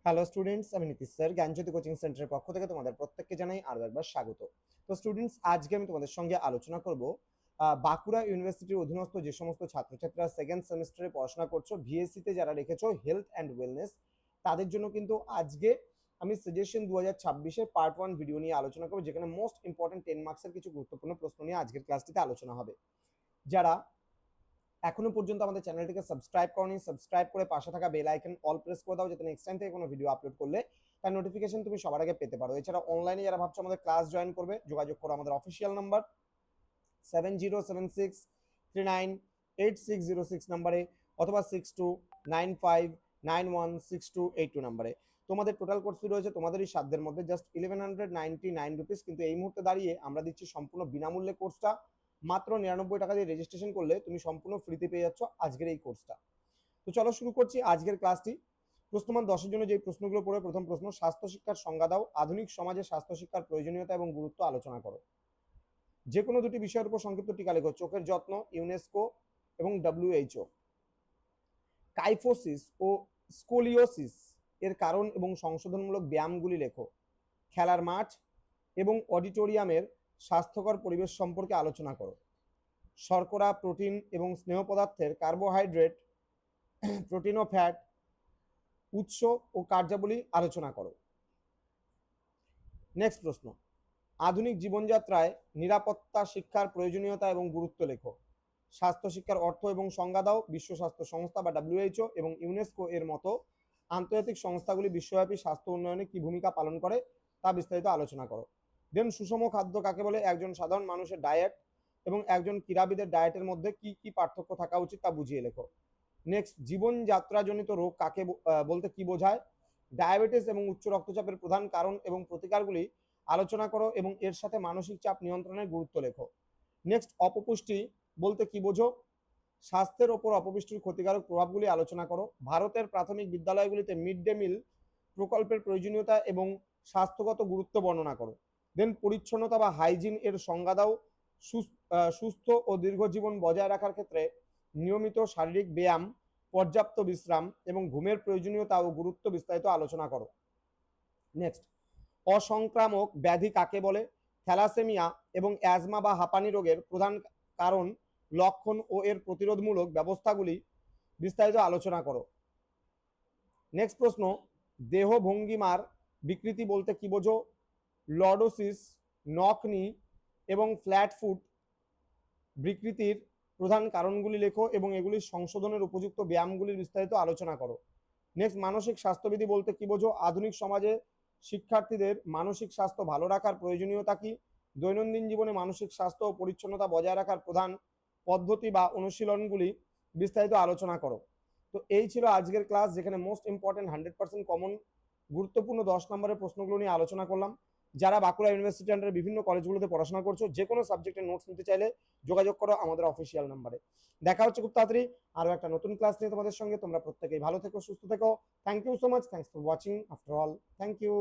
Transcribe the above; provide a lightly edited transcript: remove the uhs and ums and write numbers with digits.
Hello students, আমি Nitish sir জ্ঞানজ্যোতি coaching সেন্টারের পক্ষ থেকে তোমাদের প্রত্যেককে জানাই আরও একবার স্বাগত। তো স্টুডেন্টস, আজকে আমি তোমাদের সঙ্গে আলোচনা করব বাঁকুড়া ইউনিভার্সিটির অধীনস্থ যে সমস্ত ছাত্রছাত্রীরা সেকেন্ড সেমিস্টারে পড়াশোনা করছো, ভিএসসিতে যারা রেখেছো হেলথ অ্যান্ড ওয়েলনেস, তাদের জন্য কিন্তু আজকে আমি সাজেশন 2026-এর পার্ট 1 ভিডিও নিয়ে আলোচনা করবো, যেখানে মোস্ট ইম্পর্টেন্ট 10 মার্কসের কিছু গুরুত্বপূর্ণ প্রশ্ন নিয়ে আজকের ক্লাসটিতে আলোচনা হবে। যারা এখনো পর্যন্ত আমাদের চ্যানেলটিকে সাবস্ক্রাইব করনি, সাবস্ক্রাইব করে পাশে থাকা বেল আইকন অল প্রেস করে দাও, যাতে নেক্সট টাইম থেকে কোনো ভিডিও আপলোড করলে তার নোটিফিকেশন তুমি সবার আগে পেতে পারো। এছাড়া অনলাইনে যারা ভাবছো আমাদের ক্লাস জয়েন করবে, যোগাযোগ করো আমাদের অফিসিয়াল নাম্বার 7076398606 নাম্বারে, অথবা 6295916282 নাম্বারে। তোমাদের টোটাল কোর্স ফি রয়েছে তোমাদেরই সাধ্যের মধ্যে জাস্ট 1199 রুপিস, কিন্তু এই মুহূর্তে দাঁড়িয়ে আমরা দিচ্ছি সম্পূর্ণ বিনামূল্যে কোর্সটা। মাত্র 99 টাকা দিয়ে রেজিস্ট্রেশন করলে তুমি সম্পূর্ণ ফ্রিতে পেয়ে যাচ্ছ আজকের এই কোর্সটা। তো চলো শুরু করছি আজকের ক্লাসটি। প্রশ্নমান 10-এর জন্য যে প্রশ্নগুলো পড়ে, প্রথম প্রশ্ন, স্বাস্থ্য শিক্ষার সংজ্ঞা দাও। আধুনিক সমাজে স্বাস্থ্য শিক্ষার প্রয়োজনীয়তা এবং গুরুত্ব আলোচনা করো। যে কোনো দুটি বিষয়ের উপর সংক্ষিপ্ত টিকা লেখো। চোখের যত্ন, ইউনেস্কো এবং WHO। কাইফোসিস ও স্কোলিওসিস এর কারণ এবং সংশোধনমূলক ব্যায়ামগুলি লেখো। খেলার মাঠ এবং অডিটোরিয়ামের স্বাস্থ্যকর পরিবেশ সম্পর্কে আলোচনা করো। শর্করা, প্রোটিন এবং স্নেহ পদার্থের, কার্বোহাইড্রেট, প্রোটিন ও ফ্যাট উৎস ও কার্যাবলী আলোচনা করো। নেক্সট প্রশ্ন, আধুনিক জীবনযাত্রায় নিরাপত্তা শিক্ষার প্রয়োজনীয়তা এবং গুরুত্ব লেখো। স্বাস্থ্য শিক্ষার অর্থ এবং সংজ্ঞা দাও। বিশ্ব স্বাস্থ্য সংস্থা বা WHO এবং ইউনেস্কো এর মতো আন্তর্জাতিক সংস্থাগুলি বিশ্বব্যাপী স্বাস্থ্য উন্নয়নে কি ভূমিকা পালন করে তা বিস্তারিত আলোচনা করো। দেন, সুষম খাদ্য কাকে বলে? একজন সাধারণ মানুষের ডায়েট এবং একজন ক্রীড়াবিদের ডায়েটের মধ্যে কি কি পার্থক্য থাকা উচিত তা বুঝিয়ে লেখো। নেক্সট, জীবনযাত্রাজনিত রোগ কাকে বলতে কি বোঝায়? ডায়াবেটিস এবং উচ্চ রক্তচাপের প্রধান কারণ এবং প্রতিকারগুলি আলোচনা করো এবং এর সাথে মানসিক চাপ নিয়ন্ত্রণের গুরুত্ব লেখো। নেক্সট, অপপুষ্টি বলতে কি বোঝো? স্বাস্থ্যের ওপর অপপুষ্টির ক্ষতিকারক প্রভাবগুলি আলোচনা করো। ভারতের প্রাথমিক বিদ্যালয়গুলিতে মিড ডে মিল প্রকল্পের প্রয়োজনীয়তা এবং স্বাস্থ্যগত গুরুত্ব বর্ণনা করো। দেন, পরিচ্ছন্নতা বা হাইজিন এর সংজ্ঞা দাও। সুস্থ ও দীর্ঘ জীবন বজায় রাখার ক্ষেত্রে নিয়মিত শারীরিক ব্যায়াম, পর্যাপ্ত বিশ্রাম এবং ঘুমের প্রয়োজনীয়তা ও গুরুত্ব বিস্তারিত আলোচনা করো। নেক্সট, অসংক্রামক ব্যাধি কাকে বলে? থ্যালাসেমিয়া এবং অ্যাজমা বা হাঁপানি রোগের প্রধান কারণ, লক্ষণ ও এর প্রতিরোধমূলক ব্যবস্থাগুলি বিস্তারিত আলোচনা করো। নেক্সট প্রশ্ন, দেহ ভঙ্গিমার বিকৃতি বলতে কি বোঝো? লর্ডোসিস, নকনি এবং ফ্ল্যাট ফুট বিকৃতির প্রধান কারণগুলি লেখো এবং এগুলির সংশোধনের উপযুক্ত ব্যায়ামগুলির বিস্তারিত আলোচনা করো। নেক্সট, মানসিক স্বাস্থ্যবিধি বলতে কি বোঝো? আধুনিক সমাজে শিক্ষার্থীদের মানসিক স্বাস্থ্য ভালো রাখার প্রয়োজনীয়তা কি? দৈনন্দিন জীবনে মানসিক স্বাস্থ্য ও পরিচ্ছন্নতা বজায় রাখার প্রধান পদ্ধতি বা অনুশীলনগুলি বিস্তারিত আলোচনা করো। তো এই ছিল আজকের ক্লাস, যেখানে মোস্ট ইম্পর্টেন্ট 100% কমন গুরুত্বপূর্ণ 10 নম্বরের প্রশ্নগুলো নিয়ে আলোচনা করলাম। যারা বাঁকুড়া ইউনিভার্সিটি আন্ডারে বিভিন্ন কলেজগুলোতে পড়াশোনা করছো, যে কোনো সাবজেক্টের নোটস নিতে চাইলে যোগাযোগ করো আমাদের অফিসিয়াল নাম্বারে। দেখা হচ্ছে খুব তাড়াতাড়ি আরও একটা নতুন ক্লাস নিয়ে তোমাদের সঙ্গে। তোমরা প্রত্যেকেই ভালো থেকো, সুস্থ থেকো। Thank you so much. Thanks for watching after all. Thank you.